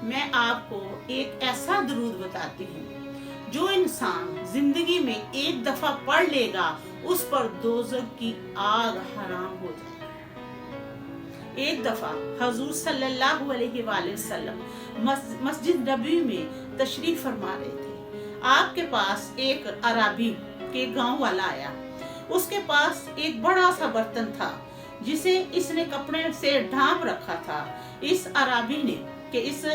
میں آپ کو ایک ایسا درود بتاتی ہوں جو انسان زندگی میں ایک دفعہ پڑھ لے گا اس پر دوزخ کی آگ حرام ہو جائے گی۔ ایک دفعہ حضور صلی اللہ علیہ وآلہ وسلم مسجد نبوی میں تشریف فرما رہے تھے۔ آپ کے پاس ایک عربی کے گاؤں والا آیا۔ اس کے پاس ایک بڑا سا برتن تھا جسے اس نے کپڑے سے ڈھانپ رکھا تھا۔ اس عربی نے کہ اس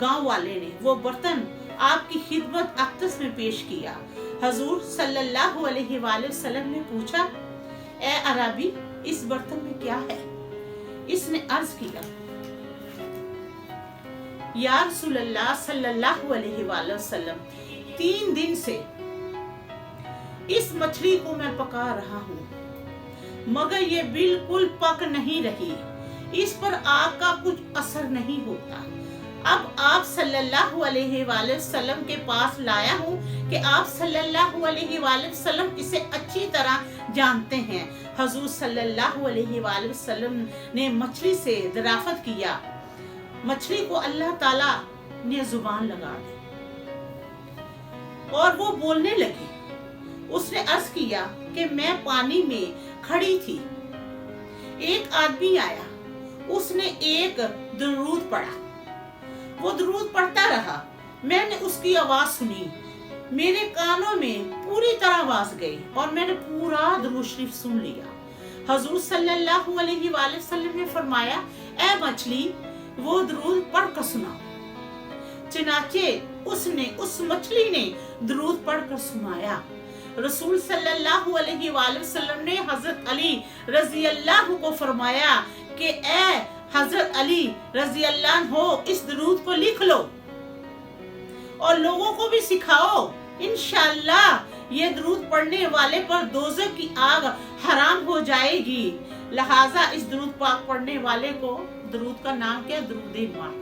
گاؤں والے نے وہ برتن آپ کی خدمت اقدس میں پیش کیا۔ حضور صلی اللہ علیہ وآلہ وسلم نے پوچھا، اے عربی، اس برتن میں کیا ہے؟ اس نے عرض کیا، یا رسول اللہ صلی اللہ علیہ وآلہ وسلم، 3 دن سے اس مچھلی کو میں پکا رہا ہوں مگر یہ بالکل پک نہیں رہی، اس پر آگ کا کچھ اثر نہیں ہوتا۔ اب آپ صلی اللہ علیہ وآلہ وسلم کے پاس لایا ہوں کہ آپ صلی اللہ علیہ وآلہ وسلم اسے اچھی طرح جانتے ہیں۔ حضور صلی اللہ علیہ وآلہ وسلم نے مچھلی سے دریافت کیا۔ مچھلی کو اللہ تعالیٰ نے زبان لگا دی اور وہ بولنے لگی۔ اس نے عرض کیا کہ میں پانی میں کھڑی تھی، ایک آدمی آیا، اس نے ایک درود پڑھا، وہ درود پڑھتا رہا، میں نے اس کی آواز سنی، میرے کانوں میں پوری طرح آواز گئی اور میں نے پورا درود شریف سن لیا۔ حضور صلی اللہ علیہ وآلہ وسلم نے فرمایا، اے مچھلی، وہ درود پڑھ کر سنا۔ چنانچہ اس مچھلی نے درود پڑھ کر سنایا۔ رسول صلی اللہ علیہ وآلہ وسلم نے حضرت علی رضی اللہ کو فرمایا کہ اے حضرت علی رضی اللہ عنہ، اس درود کو لکھ لو اور لوگوں کو بھی سکھاؤ، انشاءاللہ یہ درود پڑھنے والے پر دوزخ کی آگ حرام ہو جائے گی۔ لہٰذا اس درود پاک پڑھنے والے کو درود کا نام کیا؟ درود ماہی۔